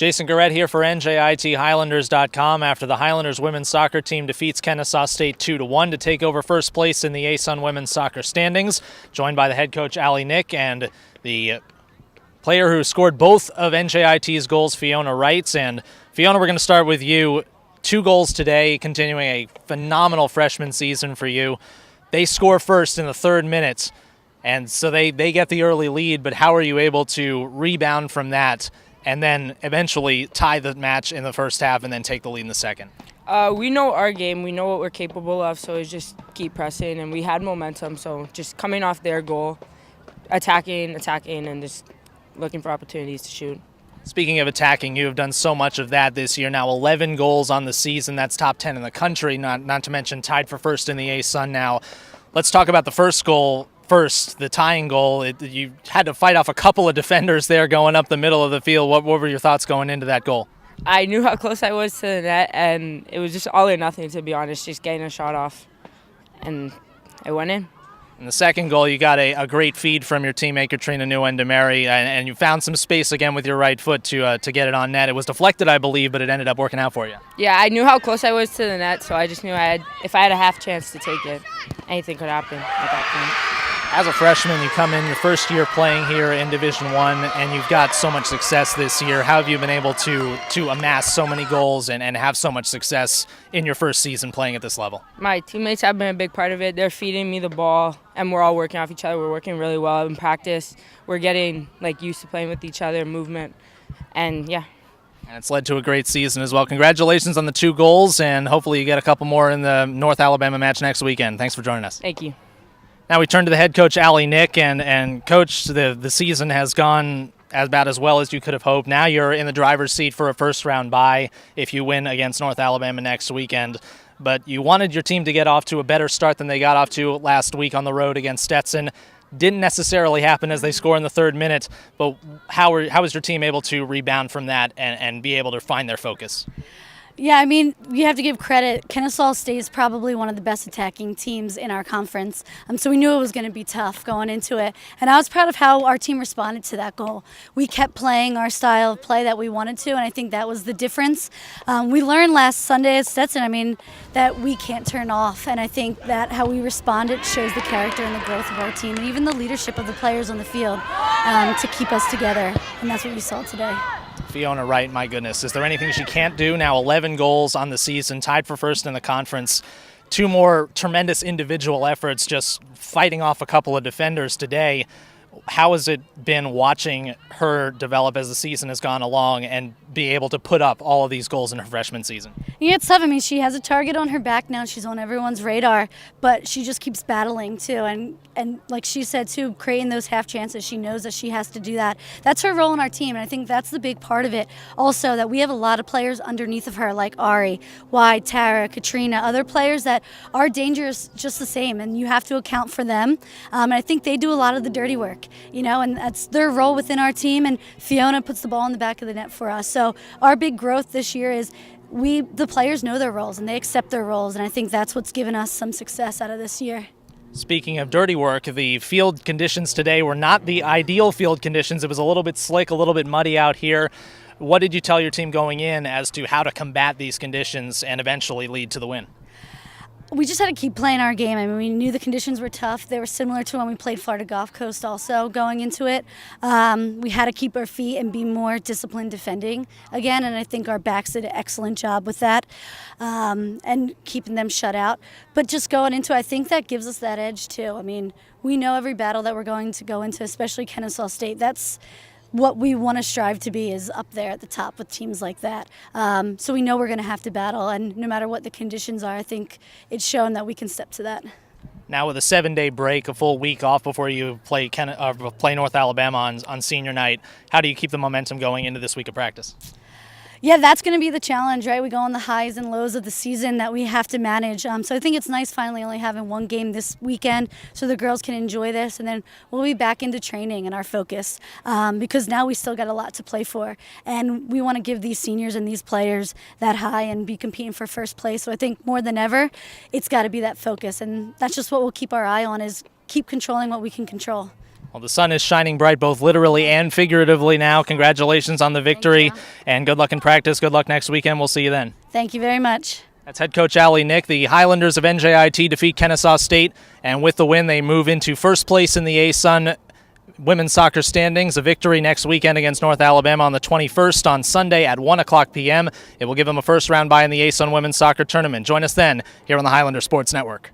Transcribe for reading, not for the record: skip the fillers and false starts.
Jason Garrett here for NJIT Highlanders.com after the Highlanders women's soccer team defeats Kennesaw State 2-1 to take over first place in the ASUN women's soccer standings. Joined by the head coach Allie Nick and the player who scored both of NJIT's goals, Fiona Wright. And Fiona, we're going to start with you. 2 goals today, continuing a phenomenal freshman season for you. They score first in the 3rd minute, and so they get the early lead, but how are you able to rebound from that and then eventually tie the match in the first half and then take the lead in the second? We know our game. We know what we're capable of, so it's just keep pressing, and we had momentum, so just coming off their goal, attacking, and just looking for opportunities to shoot. Speaking of attacking, you have done so much of that this year. Now 11 goals on the season. That's top 10 in the country, not to mention tied for first in the ASUN now. Let's talk about the first goal first, the tying goal. You had to fight off a couple of defenders there going up the middle of the field. What were your thoughts going into that goal? I knew how close I was to the net, and it was just all or nothing, to be honest, just getting a shot off, and it went in. In the second goal, you got a great feed from your teammate Katrina Nguyen-Demary, and you found some space again with your right foot to get it on net. It was deflected, I believe, but it ended up working out for you. Yeah, I knew how close I was to the net, so I just knew if I had a half chance to take it, anything could happen at that point. As a freshman, you come in your first year playing here in Division I, and you've got so much success this year. How have you been able to amass so many goals and have so much success in your first season playing at this level? My teammates have been a big part of it. They're feeding me the ball, and we're all working off each other. We're working really well in practice. We're getting used to playing with each other, movement, and yeah. And it's led to a great season as well. Congratulations on the 2 goals, and hopefully you get a couple more in the North Alabama match next weekend. Thanks for joining us. Thank you. Now we turn to the head coach, Allie Nick, and Coach, the season has gone about as well as you could have hoped. Now you're in the driver's seat for a first-round bye if you win against North Alabama next weekend. But you wanted your team to get off to a better start than they got off to last week on the road against Stetson. Didn't necessarily happen as they score in the 3rd minute, but how was your team able to rebound from that and be able to find their focus? Yeah, I mean, you have to give credit. Kennesaw State is probably one of the best attacking teams in our conference, so we knew it was going to be tough going into it. And I was proud of how our team responded to that goal. We kept playing our style of play that we wanted to, and I think that was the difference. We learned last Sunday at Stetson, that we can't turn off, and I think that how we responded shows the character and the growth of our team, and even the leadership of the players on the field to keep us together, and that's what you saw today. Fiona Wright, my goodness. Is there anything she can't do? Now 11 goals on the season, tied for first in the conference. 2 more tremendous individual efforts, just fighting off a couple of defenders today. How has it been watching her develop as the season has gone along and be able to put up all of these goals in her freshman season? Yeah, it's tough. She has a target on her back now. She's on everyone's radar, but she just keeps battling too. And like she said too, creating those half chances, she knows that she has to do that. That's her role in our team, and I think that's the big part of it. Also, that we have a lot of players underneath of her, like Ari, Wide, Tara, Katrina, other players that are dangerous just the same, and you have to account for them. And I think they do a lot of the dirty work, and that's their role within our team. And Fiona puts the ball in the back of the net for us. So our big growth this year is the players know their roles and they accept their roles, and I think that's what's given us some success out of this year. Speaking of dirty work, the field conditions today were not the ideal field conditions. It was a little bit slick, a little bit muddy out here. What did you tell your team going in as to how to combat these conditions and eventually lead to the win? We just had to keep playing our game. We knew the conditions were tough. They were similar to when we played Florida Gulf Coast also going into it. We had to keep our feet and be more disciplined defending again, and I think our backs did an excellent job with that and keeping them shut out. But just going into it, I think that gives us that edge too. We know every battle that we're going to go into, especially Kennesaw State. That's what we want to strive to be, is up there at the top with teams like that. So we know we're going to have to battle, and no matter what the conditions are, I think it's shown that we can step to that. Now with a 7-day break, a full week off before you play North Alabama on senior night, how do you keep the momentum going into this week of practice? Yeah, that's going to be the challenge, right? We go on the highs and lows of the season that we have to manage. So I think it's nice finally only having 1 game this weekend so the girls can enjoy this, and then we'll be back into training and our focus because now we still got a lot to play for, and we want to give these seniors and these players that high and be competing for first place. So I think more than ever, it's got to be that focus, and that's just what we'll keep our eye on, is keep controlling what we can control. Well, the sun is shining bright both literally and figuratively now. Congratulations on the victory, and good luck in practice. Good luck next weekend. We'll see you then. Thank you very much. That's head coach Allie Nick. The Highlanders of NJIT defeat Kennesaw State, and with the win, they move into first place in the ASUN women's soccer standings. A victory next weekend against North Alabama on the 21st on Sunday at 1 o'clock p.m. It will give them a first round bye in the ASUN women's soccer tournament. Join us then here on the Highlander Sports Network.